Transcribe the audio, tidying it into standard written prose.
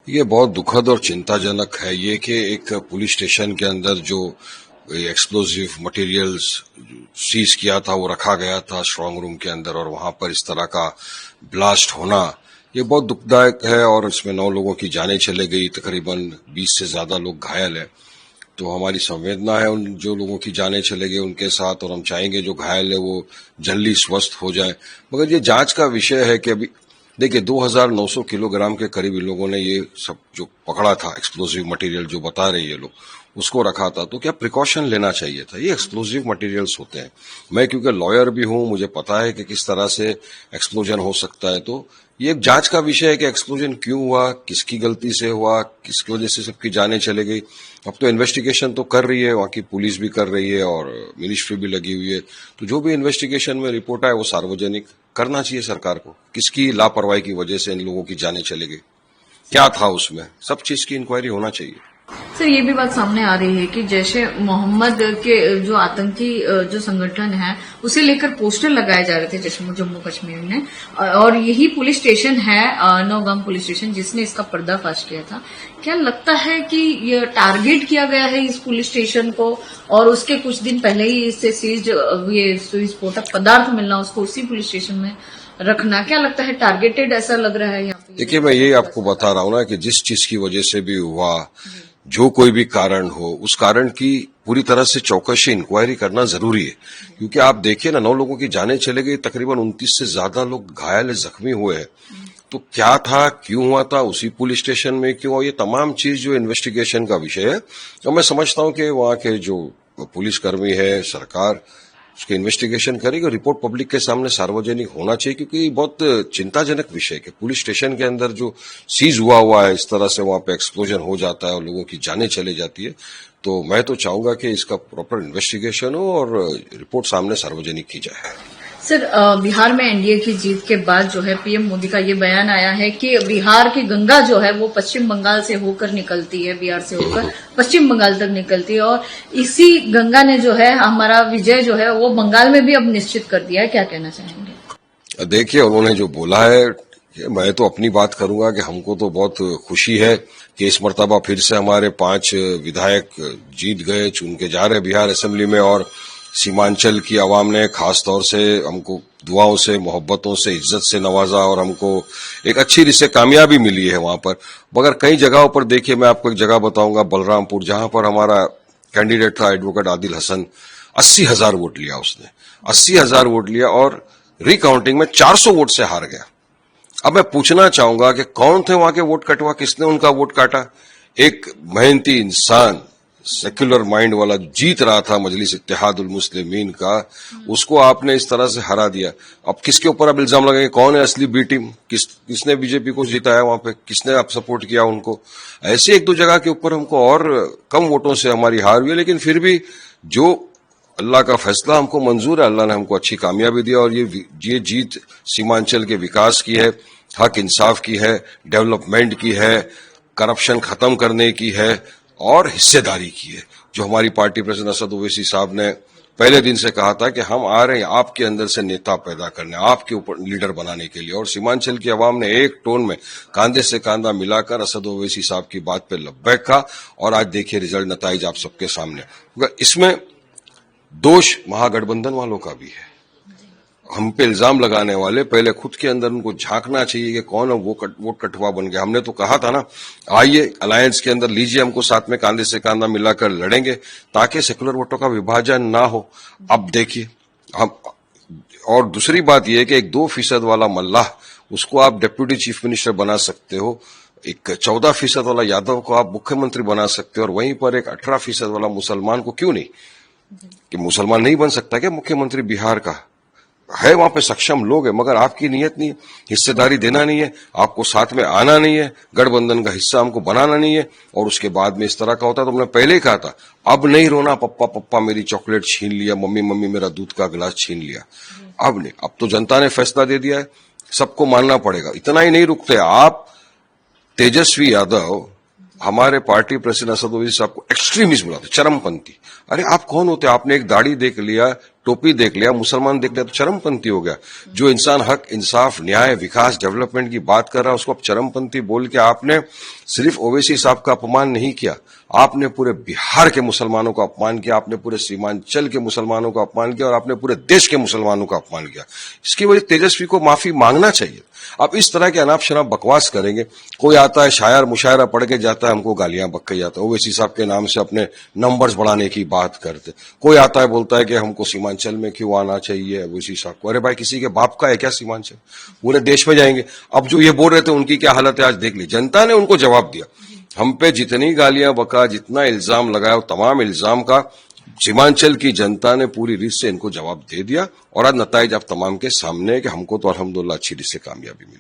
ये बहुत दुखद और चिंताजनक है ये कि एक पुलिस स्टेशन के अंदर जो एक्सप्लोजिव मटेरियल्स सीज किया था वो रखा गया था स्ट्रांग रूम के अंदर, और वहां पर इस तरह का ब्लास्ट होना ये बहुत दुखदायक है। और इसमें 9 लोगों की जानें चले गई, तकरीबन 20 से ज्यादा लोग घायल हैं। तो हमारी संवेदना है उन जो लोगों की जानें चले गए उनके साथ, और हम चाहेंगे जो घायल है वो जल्दी स्वस्थ हो जाए। मगर ये जांच का विषय है कि अभी देखिए 2900 किलोग्राम के करीब इन लोगों ने ये सब जो पकड़ा था एक्सप्लोजिव मटेरियल जो बता रहे ये लोग उसको रखा था, तो क्या प्रिकॉशन लेना चाहिए था। ये एक्सप्लोजिव मटेरियल्स होते हैं। मैं क्योंकि लॉयर भी हूं, मुझे पता है कि किस तरह से एक्सप्लोजन हो सकता है। तो ये एक जांच का विषय है कि एक्सप्लोजन क्यों हुआ, किसकी गलती से हुआ, किसकी वजह से सबकी जानें चले गई। अब तो इन्वेस्टिगेशन तो कर रही है, वहां की पुलिस भी कर रही है और मिनिस्ट्री भी लगी हुई है। तो जो भी इन्वेस्टिगेशन में रिपोर्ट आए वो सार्वजनिक करना चाहिए सरकार को। किसकी लापरवाही की वजह से इन लोगों की जानें चले गई, क्या था उसमें, सब चीज की इंक्वायरी होना चाहिए। सर, ये भी बात सामने आ रही है कि जैसे मोहम्मद के जो आतंकी जो संगठन है उसे लेकर पोस्टर लगाए जा रहे थे जैसे जम्मू कश्मीर में, और यही पुलिस स्टेशन है नौगाम पुलिस स्टेशन जिसने इसका पर्दाफाश किया था। क्या लगता है कि ये टारगेट किया गया है इस पुलिस स्टेशन को, और उसके कुछ दिन पहले ही इससे सीज ये विस्फोटक पदार्थ मिलना, उसको उसी पुलिस स्टेशन में रखना, क्या लगता है टारगेटेड ऐसा लग रहा है यहाँ पे? देखिए, मैं ये आपको बता रहा हूं ना कि जिस चीज की वजह से भी हुआ, जो कोई भी कारण हो, उस कारण की पूरी तरह से चौकसी इंक्वायरी करना जरूरी है। क्योंकि आप देखिए ना, 9 लोगों की जानें चले गई, तकरीबन 29 से ज्यादा लोग घायल जख्मी हुए हैं। तो क्या था, क्यों हुआ था, उसी पुलिस स्टेशन में क्यों, ये तमाम चीज जो इन्वेस्टिगेशन का विषय है। तो मैं समझता हूं कि वहां के जो पुलिसकर्मी है, सरकार उसके इन्वेस्टिगेशन करेगी और रिपोर्ट पब्लिक के सामने सार्वजनिक होना चाहिए। क्योंकि बहुत चिंताजनक विषय है कि पुलिस स्टेशन के अंदर जो सीज हुआ है, इस तरह से वहां पे एक्सप्लोजन हो जाता है और लोगों की जानें चले जाती है। तो मैं तो चाहूंगा कि इसका प्रॉपर इन्वेस्टिगेशन हो और रिपोर्ट सामने सार्वजनिक की जाए। सर, बिहार में एनडीए की जीत के बाद जो है पीएम मोदी का ये बयान आया है कि बिहार की गंगा जो है वो पश्चिम बंगाल से होकर निकलती है, बिहार से होकर पश्चिम बंगाल तक निकलती है, और इसी गंगा ने जो है हमारा विजय जो है वो बंगाल में भी अब निश्चित कर दिया है। क्या कहना चाहेंगे? देखिए, उन्होंने जो बोला है, मैं तो अपनी बात करूंगा कि हमको तो बहुत खुशी है कि इस मर्तबा फिर से हमारे 5 विधायक जीत गए, चुन के जा रहे बिहार असेंबली में। और सीमांचल की आवाम ने खास तौर से हमको दुआओं से, मोहब्बतों से, इज्जत से नवाजा और हमको एक अच्छी रिश्ते कामयाबी मिली है वहां पर। मगर कई जगहों पर देखिए, मैं आपको एक जगह बताऊंगा, बलरामपुर, जहां पर हमारा कैंडिडेट था एडवोकेट आदिल हसन, 80,000 वोट लिया उसने, 80,000 वोट लिया और रिकाउंटिंग में 400 वोट से हार गया। अब मैं पूछना चाहूंगा कि कौन थे वहां के वोट कटवा, किसने उनका वोट काटा? एक मेहनती इंसान, सेक्युलर माइंड वाला जीत रहा था मजलिस इत्तेहादुल मुस्लिमीन का, उसको आपने इस तरह से हरा दिया। अब किसके ऊपर आप इल्जाम लगाएंगे? कौन है असली बी टीम? किसने बीजेपी को जिताया वहां पे? किसने आप सपोर्ट किया उनको? ऐसे 1-2 जगह के ऊपर हमको और कम वोटों से हमारी हार हुई है, लेकिन फिर भी जो अल्लाह का फैसला हमको मंजूर है, अल्लाह ने हमको अच्छी कामयाबी दिया। और ये जीत सीमांचल के विकास की है, हक इंसाफ की है, डेवलपमेंट की है, करप्शन खत्म करने की है और हिस्सेदारी की है। जो हमारी पार्टी प्रेसिडेंट असद ओवैसी साहब ने पहले दिन से कहा था कि हम आ रहे हैं आपके अंदर से नेता पैदा करने, आपके ऊपर लीडर बनाने के लिए। और सीमांचल की आवाम ने एक टोन में कांधे से कांधा मिलाकर असद ओवैसी साहब की बात पे लब्बैक कहा। और आज देखिए रिजल्ट, नताइज आप सबके सामने। इसमें दोष महागठबंधन वालों का भी है। हम पे इल्जाम लगाने वाले पहले खुद के अंदर उनको झांकना चाहिए कि कौन वो वोट कटवा बन गया। हमने तो कहा था ना, आइए अलायंस के अंदर लीजिए, हमको साथ में कांधे से कांधा मिलाकर लड़ेंगे ताकि सेकुलर वोटों का विभाजन ना हो। अब देखिए हम, और दूसरी बात यह है कि एक 2% वाला मल्लाह, उसको आप डिप्टी चीफ मिनिस्टर बना सकते हो, एक 14% वाला यादव को आप मुख्यमंत्री बना सकते हो, और वहीं पर एक 18% वाला मुसलमान को क्यों नहीं? कि मुसलमान नहीं बन सकता क्या मुख्यमंत्री? बिहार का है, वहां पे सक्षम लोग हैं, मगर आपकी नीयत नहीं है, हिस्सेदारी देना नहीं है, आपको साथ में आना नहीं है, गठबंधन का हिस्सा हमको बनाना नहीं है। और उसके बाद में इस तरह का होता है। तो हमने पहले ही कहा था, अब नहीं रोना पप्पा पप्पा मेरी चॉकलेट छीन लिया, मम्मी मम्मी मेरा दूध का गिलास छीन लिया। अब नहीं, अब तो जनता ने फैसला दे दिया है, सबको मानना पड़ेगा। इतना ही नहीं रुकते आप, तेजस्वी यादव हमारे पार्टी प्रेसिडेंट असद ओवैसी साहब को एक्सट्रीमिस्ट बोला था, चरमपंथी। अरे आप कौन होते? आपने एक दाढ़ी देख लिया, टोपी देख लिया, मुसलमान देख लिया तो चरमपंथी हो गया। जो इंसान हक, इंसाफ, न्याय, विकास, डेवलपमेंट की बात कर रहा है उसको आप चरमपंथी बोल के आपने सिर्फ ओवैसी साहब का अपमान नहीं किया, आपने पूरे बिहार के मुसलमानों का अपमान किया, आपने पूरे सीमांचल के मुसलमानों का अपमान किया और आपने पूरे देश के मुसलमानों का अपमान किया। इसकी वजह तेजस्वी को माफी मांगना चाहिए। आप इस तरह के अनाप शनाप बकवास करेंगे, कोई आता है शायर मुशायरा पढ़ के जाता है, हमको गालियां बक के जाता है, ओवैसी साहब के नाम से अपने नंबर्स बढ़ाने की बात करते। कोई आता है बोलता है कि हमको सीमांचल में क्यों आना चाहिए ओवैसी साहब को। अरे भाई किसी के बाप का है क्या सीमांचल? पूरे देश में जाएंगे। अब जो ये बोल रहे थे उनकी क्या हालत है आज देख ली, जनता ने उनको जवाब दिया। हम पे जितनी गालियां बका, जितना इल्जाम लगाया, तमाम इल्जाम का सीमांचल की जनता ने पूरी रीत से इनको जवाब दे दिया और आज नताइज आप तमाम के सामने है कि हमको तो अल्हम्दुलिल्लाह अच्छी रीत से कामयाबी मिली।